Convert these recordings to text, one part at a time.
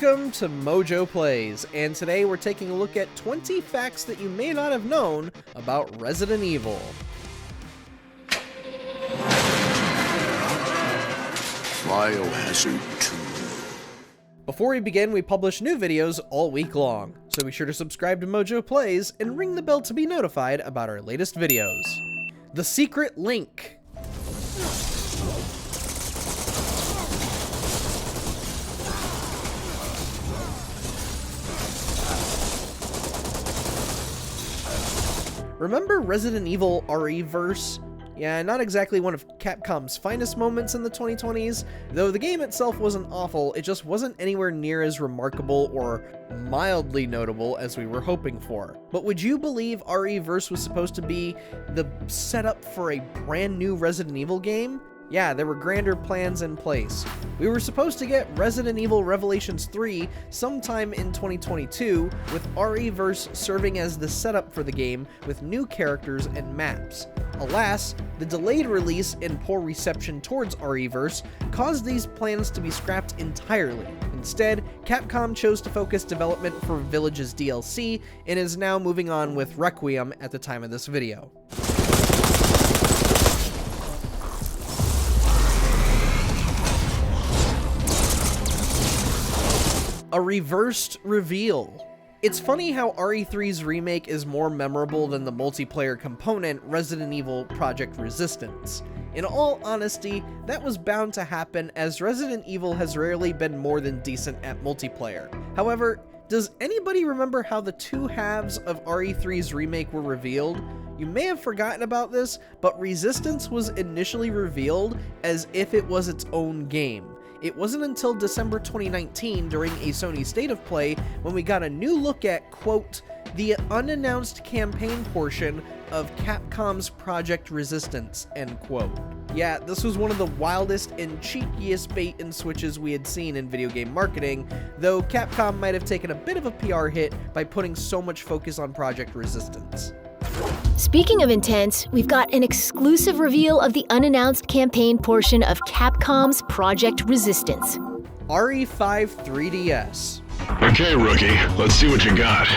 Welcome to MojoPlays, and today we're taking a look at 20 facts that you may not have known about Resident Evil. Biohazard 2. Before we begin, we publish new videos all week long, so be sure to subscribe to MojoPlays and ring the bell to be notified about our latest videos. The Secret Link. Remember Resident Evil RE-verse? Yeah, not exactly one of Capcom's finest moments in the 2020s, though the game itself wasn't awful, it just wasn't anywhere near as remarkable or mildly notable as we were hoping for. But would you believe RE-verse was supposed to be the setup for a brand new Resident Evil game? Yeah, there were grander plans in place. We were supposed to get Resident Evil Revelations 3 sometime in 2022, with RE-verse serving as the setup for the game with new characters and maps. Alas, the delayed release and poor reception towards RE-verse caused these plans to be scrapped entirely. Instead, Capcom chose to focus development for Village's DLC and is now moving on with Requiem at the time of this video. A reversed reveal. It's funny how RE3's remake is more memorable than the multiplayer component Resident Evil Project Resistance. In all honesty, that was bound to happen as Resident Evil has rarely been more than decent at multiplayer. However, does anybody remember how the two halves of RE3's remake were revealed? You may have forgotten about this, but Resistance was initially revealed as if it was its own game. It wasn't until December 2019 during a Sony State of Play when we got a new look at, quote, the unannounced campaign portion of Capcom's Project Resistance, end quote. Yeah, this was one of the wildest and cheekiest bait and switches we had seen in video game marketing, though Capcom might have taken a bit of a PR hit by putting so much focus on Project Resistance. Speaking of intense, we've got an exclusive reveal of the unannounced campaign portion of Capcom's Project Resistance. RE5 3DS. Okay, rookie, let's see what you got.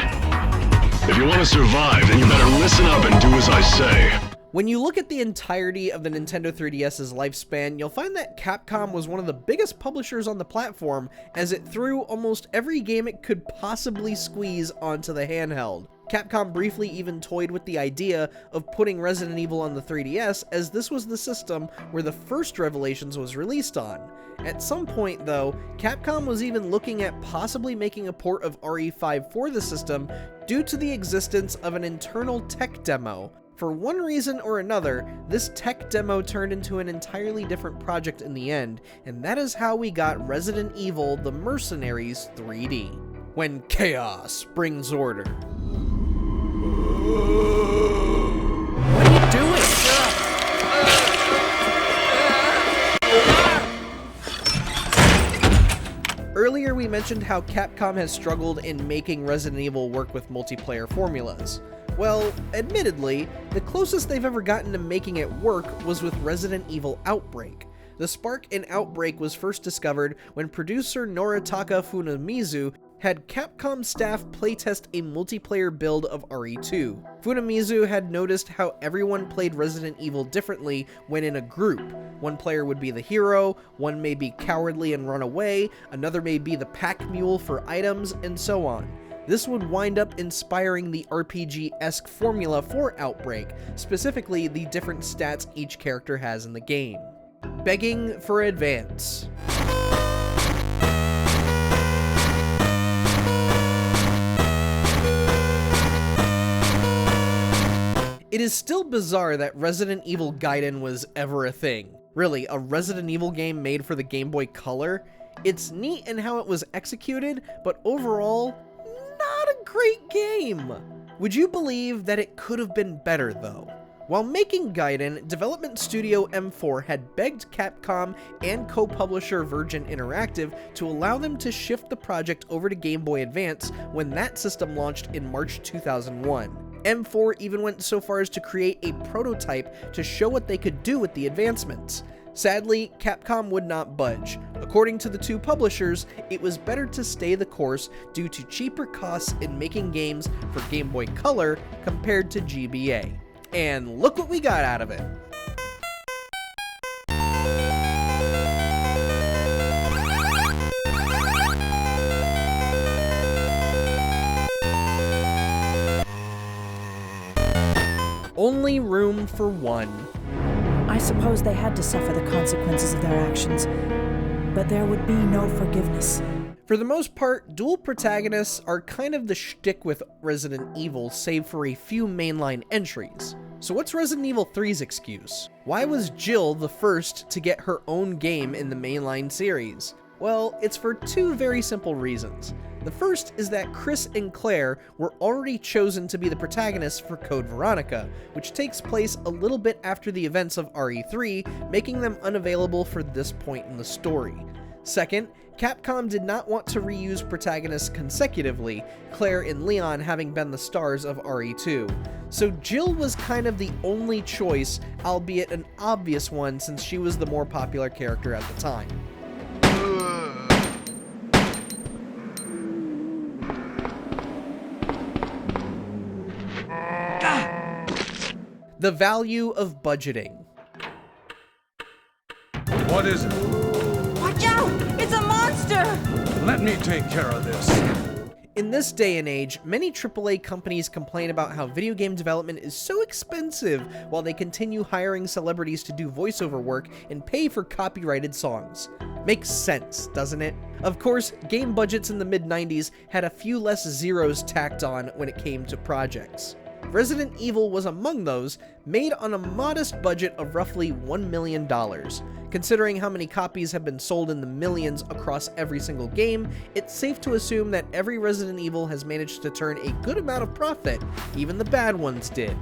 If you want to survive, then you better listen up and do as I say. When you look at the entirety of the Nintendo 3DS's lifespan, you'll find that Capcom was one of the biggest publishers on the platform, as it threw almost every game it could possibly squeeze onto the handheld. Capcom briefly even toyed with the idea of putting Resident Evil on the 3DS, as this was the system where the first Revelations was released on. At some point, though, Capcom was even looking at possibly making a port of RE5 for the system due to the existence of an internal tech demo. For one reason or another, this tech demo turned into an entirely different project in the end, and that is how we got Resident Evil: The Mercenaries 3D. When chaos brings order. What are you doing? Earlier we mentioned how Capcom has struggled in making Resident Evil work with multiplayer formulas. Well, admittedly, the closest they've ever gotten to making it work was with Resident Evil Outbreak. The spark in Outbreak was first discovered when producer Noritaka Funamizu had Capcom staff playtest a multiplayer build of RE2. Funamizu had noticed how everyone played Resident Evil differently when in a group. One player would be the hero, one may be cowardly and run away, another may be the pack mule for items, and so on. This would wind up inspiring the RPG-esque formula for Outbreak, specifically the different stats each character has in the game. Begging for advance. It is still bizarre that Resident Evil Gaiden was ever a thing. Really, a Resident Evil game made for the Game Boy Color? It's neat in how it was executed, but overall, not a great game. Would you believe that it could have been better though? While making Gaiden, development studio M4 had begged Capcom and co-publisher Virgin Interactive to allow them to shift the project over to Game Boy Advance when that system launched in March 2001. M4 even went so far as to create a prototype to show what they could do with the advancements. Sadly, Capcom would not budge. According to the two publishers, it was better to stay the course due to cheaper costs in making games for Game Boy Color compared to GBA. And look what we got out of it. Only room for one. I suppose they had to suffer the consequences of their actions, but there would be no forgiveness. For the most part, dual protagonists are kind of the shtick with Resident Evil, save for a few mainline entries. So what's Resident Evil 3's excuse? Why was Jill the first to get her own game in the mainline series? Well, it's for two very simple reasons. The first is that Chris and Claire were already chosen to be the protagonists for Code Veronica, which takes place a little bit after the events of RE3, making them unavailable for this point in the story. Second, Capcom did not want to reuse protagonists consecutively, Claire and Leon having been the stars of RE2. So Jill was kind of the only choice, albeit an obvious one since she was the more popular character at the time. The value of budgeting. What is it? Watch out! It's a monster! Let me take care of this. In this day and age, many AAA companies complain about how video game development is so expensive while they continue hiring celebrities to do voiceover work and pay for copyrighted songs. Makes sense, doesn't it? Of course, game budgets in the mid-90s had a few less zeros tacked on when it came to projects. Resident Evil was among those, made on a modest budget of roughly $1 million. Considering how many copies have been sold in the millions across every single game, it's safe to assume that every Resident Evil has managed to turn a good amount of profit, even the bad ones did.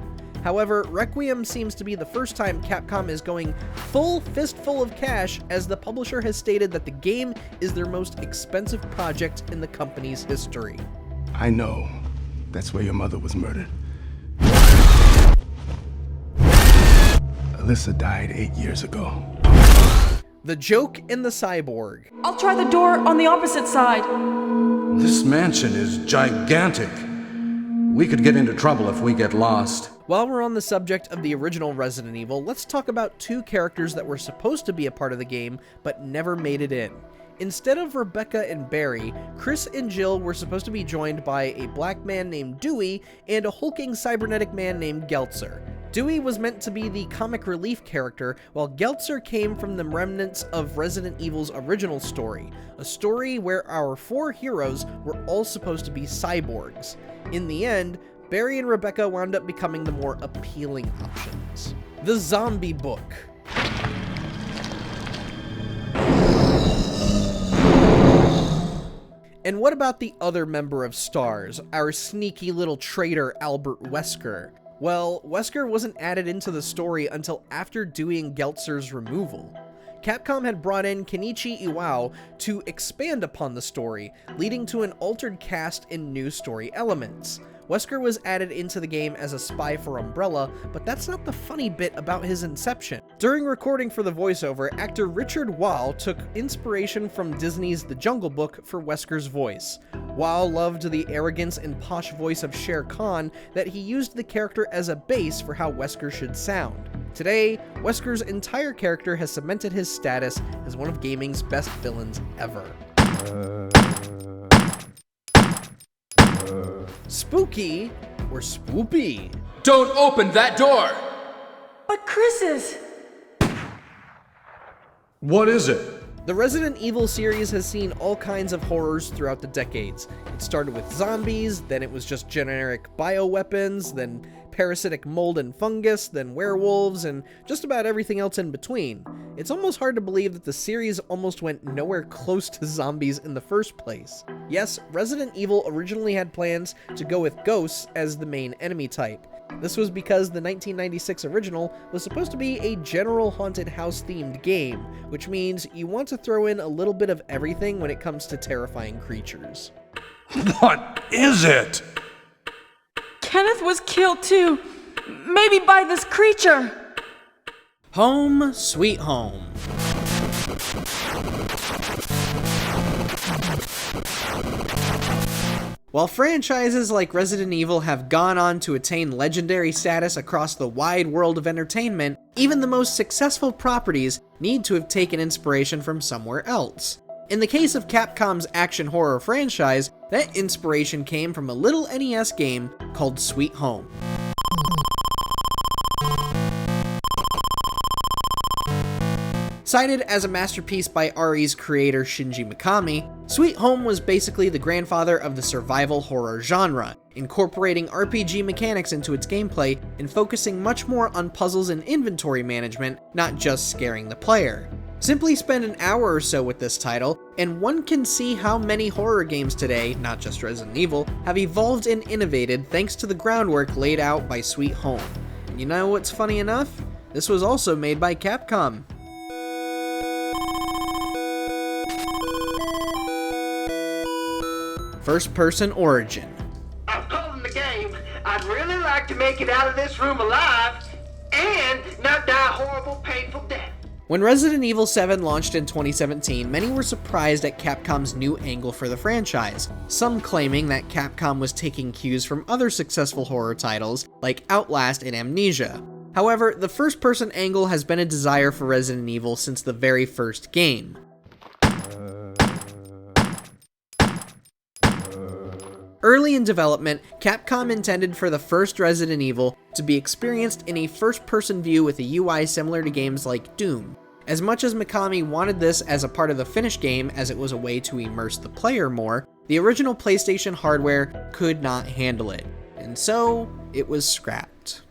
However, Requiem seems to be the first time Capcom is going full fistful of cash, as the publisher has stated that the game is their most expensive project in the company's history. I know that's where your mother was murdered. Alyssa died 8 years ago. The Joke and the Cyborg. I'll try the door on the opposite side. This mansion is gigantic. We could get into trouble if we get lost. While we're on the subject of the original Resident Evil, let's talk about two characters that were supposed to be a part of the game, but never made it in. Instead of Rebecca and Barry, Chris and Jill were supposed to be joined by a black man named Dewey and a hulking cybernetic man named Geltzer. Dewey was meant to be the comic relief character, while Geltzer came from the remnants of Resident Evil's original story, a story where our four heroes were all supposed to be cyborgs. In the end, Barry and Rebecca wound up becoming the more appealing options. The Zombie Book. And what about the other member of STARS, our sneaky little traitor Albert Wesker? Well, Wesker wasn't added into the story until after Dewey and Geltzer's removal. Capcom had brought in Kenichi Iwao to expand upon the story, leading to an altered cast and new story elements. Wesker was added into the game as a spy for Umbrella, but that's not the funny bit about his inception. During recording for the voiceover, actor Richard Wall took inspiration from Disney's The Jungle Book for Wesker's voice. Wall loved the arrogance and posh voice of Shere Khan that he used the character as a base for how Wesker should sound. Today, Wesker's entire character has cemented his status as one of gaming's best villains ever. Spooky or spoopy? Don't open that door! But Chris's! What is it? The Resident Evil series has seen all kinds of horrors throughout the decades. It started with zombies, then it was just generic bioweapons, then parasitic mold and fungus, then werewolves, and just about everything else in between. It's almost hard to believe that the series almost went nowhere close to zombies in the first place. Yes, Resident Evil originally had plans to go with ghosts as the main enemy type. This was because the 1996 original was supposed to be a general haunted house themed game, which means you want to throw in a little bit of everything when it comes to terrifying creatures. What is it? Kenneth was killed too. Maybe by this creature. Home Sweet Home. While franchises like Resident Evil have gone on to attain legendary status across the wide world of entertainment, even the most successful properties need to have taken inspiration from somewhere else. In the case of Capcom's action horror franchise, that inspiration came from a little NES game called Sweet Home. Cited as a masterpiece by RE's creator Shinji Mikami, Sweet Home was basically the grandfather of the survival horror genre, incorporating RPG mechanics into its gameplay and focusing much more on puzzles and inventory management, not just scaring the player. Simply spend an hour or so with this title, and one can see how many horror games today, not just Resident Evil, have evolved and innovated thanks to the groundwork laid out by Sweet Home. And you know what's funny enough? This was also made by Capcom. First-person origin. I've called in the game. I'd really like to make it out of this room alive and not die a horrible, painful death. When Resident Evil 7 launched in 2017, many were surprised at Capcom's new angle for the franchise, some claiming that Capcom was taking cues from other successful horror titles like Outlast and Amnesia. However, the first-person angle has been a desire for Resident Evil since the very first game. Early in development, Capcom intended for the first Resident Evil to be experienced in a first-person view with a UI similar to games like Doom. As much as Mikami wanted this as a part of the finished game as it was a way to immerse the player more, the original PlayStation hardware could not handle it, and so it was scrapped.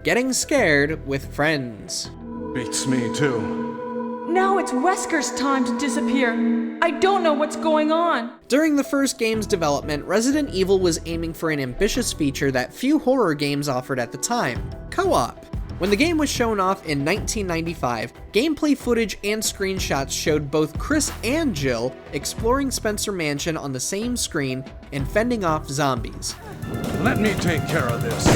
Getting scared with friends. Beats me too. Now it's Wesker's time to disappear. I don't know what's going on. During the first game's development, Resident Evil was aiming for an ambitious feature that few horror games offered at the time: co-op. When the game was shown off in 1995, gameplay footage and screenshots showed both Chris and Jill exploring Spencer Mansion on the same screen and fending off zombies. Let me take care of this.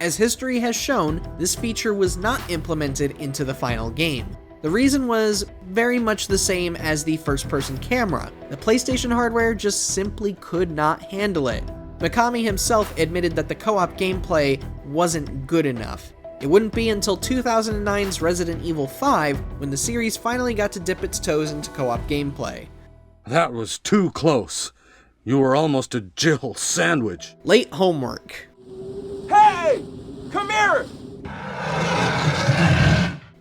As history has shown, this feature was not implemented into the final game. The reason was very much the same as the first-person camera. The PlayStation hardware just simply could not handle it. Mikami himself admitted that the co-op gameplay wasn't good enough. It wouldn't be until 2009's Resident Evil 5 when the series finally got to dip its toes into co-op gameplay. That was too close. You were almost a Jill sandwich. Late homework. Hey! Come here!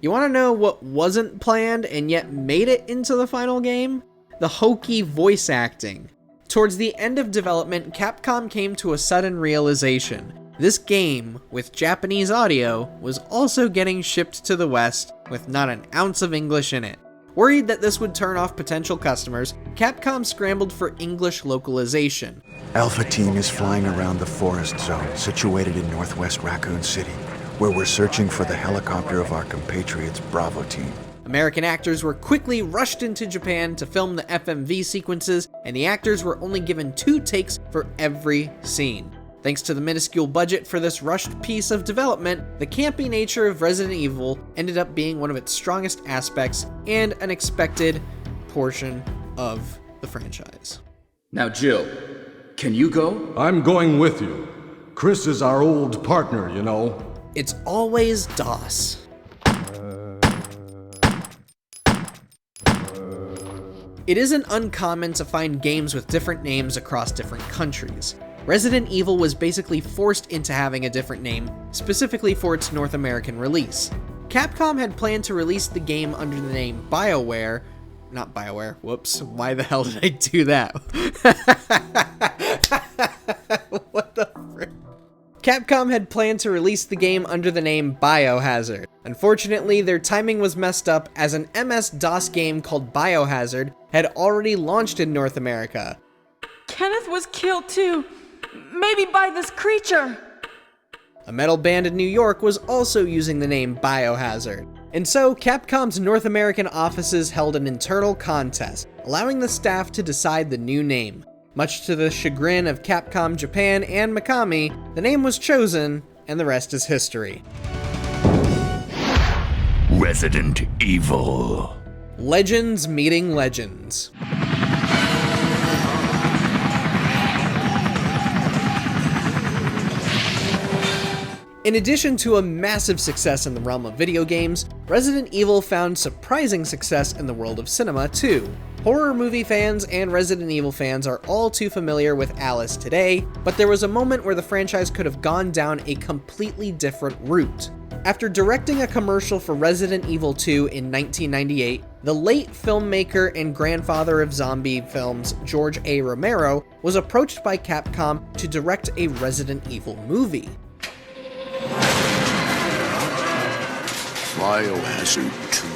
You want to know what wasn't planned and yet made it into the final game? The hokey voice acting. Towards the end of development, Capcom came to a sudden realization. This game, with Japanese audio, was also getting shipped to the West with not an ounce of English in it. Worried that this would turn off potential customers, Capcom scrambled for English localization. Alpha Team is flying around the forest zone situated in northwest Raccoon City, where we're searching for the helicopter of our compatriots Bravo Team. American actors were quickly rushed into Japan to film the FMV sequences, and the actors were only given 2 takes for every scene. Thanks to the minuscule budget for this rushed piece of development, the campy nature of Resident Evil ended up being one of its strongest aspects and an expected portion of the franchise. Now, Jill, can you go? I'm going with you. Chris is our old partner, you know. It's always DOS. It isn't uncommon to find games with different names across different countries. Resident Evil was basically forced into having a different name, specifically for its North American release. Capcom had planned to release the game under the name whoops, why the hell did I do that? What the frick? Capcom had planned to release the game under the name Biohazard. Unfortunately, their timing was messed up as an MS-DOS game called Biohazard had already launched in North America. Kenneth was killed too. Maybe by this creature. A metal band in New York was also using the name Biohazard. And so, Capcom's North American offices held an internal contest, allowing the staff to decide the new name. Much to the chagrin of Capcom Japan and Mikami, the name was chosen, and the rest is history. Resident Evil. Legends meeting legends. In addition to a massive success in the realm of video games, Resident Evil found surprising success in the world of cinema too. Horror movie fans and Resident Evil fans are all too familiar with Alice today, but there was a moment where the franchise could have gone down a completely different route. After directing a commercial for Resident Evil 2 in 1998, the late filmmaker and grandfather of zombie films, George A. Romero, was approached by Capcom to direct a Resident Evil movie. Biohazard 2.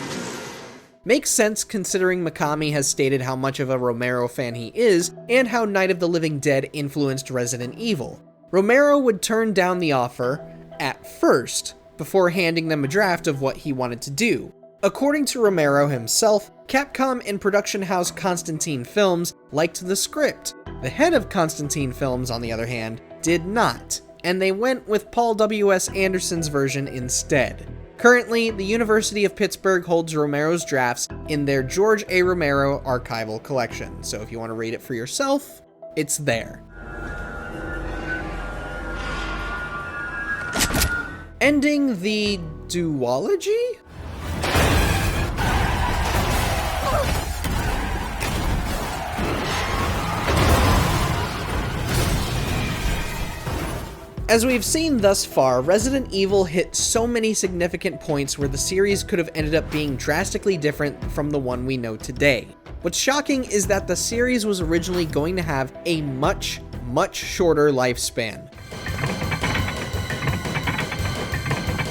Makes sense considering Mikami has stated how much of a Romero fan he is, and how Night of the Living Dead influenced Resident Evil. Romero would turn down the offer, at first, before handing them a draft of what he wanted to do. According to Romero himself, Capcom and production house Constantine Films liked the script. The head of Constantine Films, on the other hand, did not, and they went with Paul W.S. Anderson's version instead. Currently, the University of Pittsburgh holds Romero's drafts in their George A. Romero archival collection, so if you want to read it for yourself, it's there. Ending the duology? As we've seen thus far, Resident Evil hit so many significant points where the series could have ended up being drastically different from the one we know today. What's shocking is that the series was originally going to have a much shorter lifespan.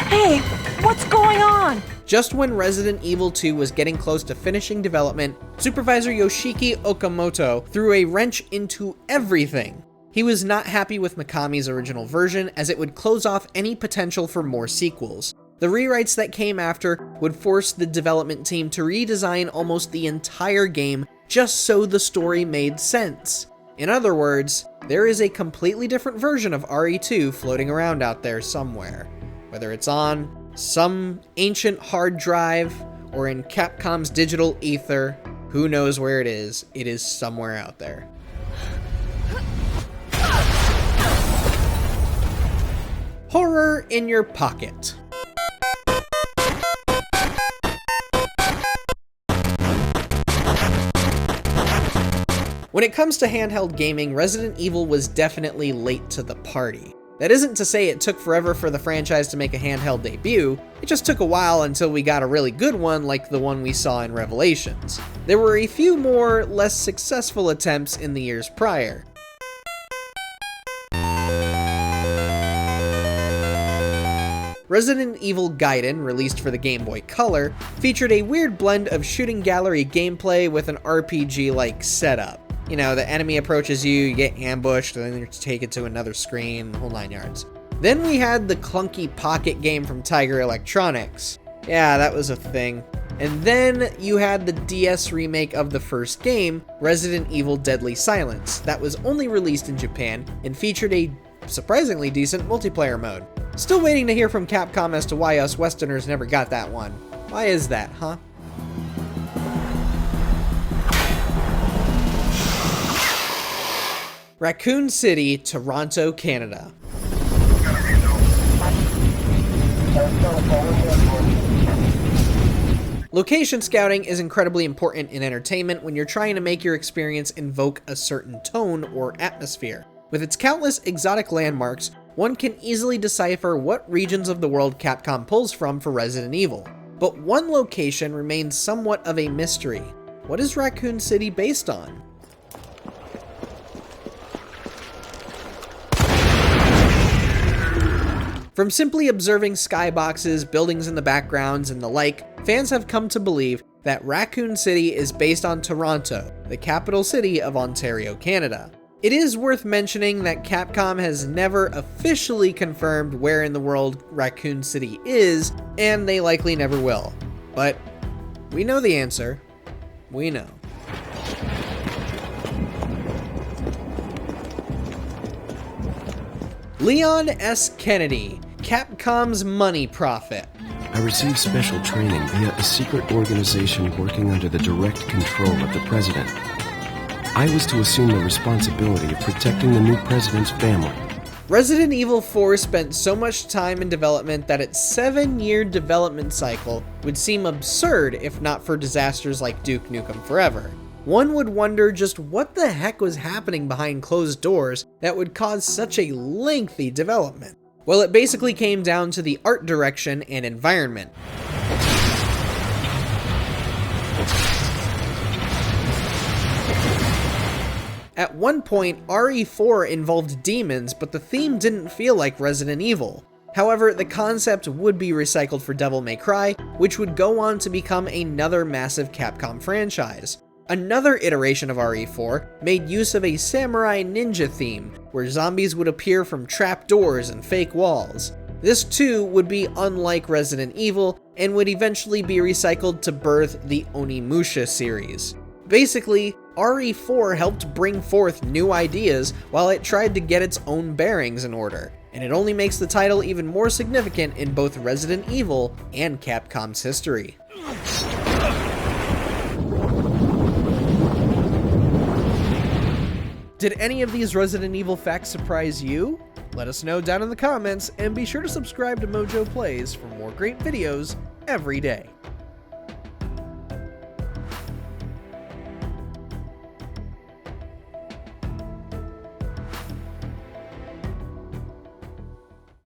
Hey, what's going on? Just when Resident Evil 2 was getting close to finishing development, Supervisor Yoshiki Okamoto threw a wrench into everything. He was not happy with Mikami's original version, as it would close off any potential for more sequels. The rewrites that came after would force the development team to redesign almost the entire game just so the story made sense. In other words, there is a completely different version of RE2 floating around out there somewhere. Whether it's on some ancient hard drive or in Capcom's digital ether, who knows where it is somewhere out there. Horror in your pocket. When it comes to handheld gaming, Resident Evil was definitely late to the party. That isn't to say it took forever for the franchise to make a handheld debut, it just took a while until we got a really good one like the one we saw in Revelations. There were a few more, less successful attempts in the years prior. Resident Evil Gaiden, released for the Game Boy Color, featured a weird blend of shooting gallery gameplay with an RPG-like setup. You know, the enemy approaches you, you get ambushed, and then you're taken to another screen, the whole 9 yards. Then we had the clunky pocket game from Tiger Electronics. Yeah, that was a thing. And then you had the DS remake of the first game, Resident Evil Deadly Silence, that was only released in Japan and featured a surprisingly decent multiplayer mode. Still waiting to hear from Capcom as to why us Westerners never got that one. Why is that, huh? Raccoon City, Toronto, Canada. Location scouting is incredibly important in entertainment when you're trying to make your experience invoke a certain tone or atmosphere. With its countless exotic landmarks, one can easily decipher what regions of the world Capcom pulls from for Resident Evil. But one location remains somewhat of a mystery. What is Raccoon City based on? From simply observing skyboxes, buildings in the backgrounds, and the like, fans have come to believe that Raccoon City is based on Toronto, the capital city of Ontario, Canada. It is worth mentioning that Capcom has never officially confirmed where in the world Raccoon City is, and they likely never will. But we know the answer. We know. Leon S. Kennedy, Capcom's money prophet. I received special training via a secret organization working under the direct control of the president. I was to assume the responsibility of protecting the new president's family. Resident Evil 4 spent so much time in development that its 7-year development cycle would seem absurd if not for disasters like Duke Nukem Forever. One would wonder just what the heck was happening behind closed doors that would cause such a lengthy development. Well, it basically came down to the art direction and environment. At one point, RE4 involved demons, but the theme didn't feel like Resident Evil. However, the concept would be recycled for Devil May Cry, which would go on to become another massive Capcom franchise. Another iteration of RE4 made use of a samurai ninja theme, where zombies would appear from trapdoors and fake walls. This too would be unlike Resident Evil, and would eventually be recycled to birth the Onimusha series. Basically, RE4 helped bring forth new ideas while it tried to get its own bearings in order, and it only makes the title even more significant in both Resident Evil and Capcom's history. Did any of these Resident Evil facts surprise you? Let us know down in the comments, and be sure to subscribe to MojoPlays for more great videos every day.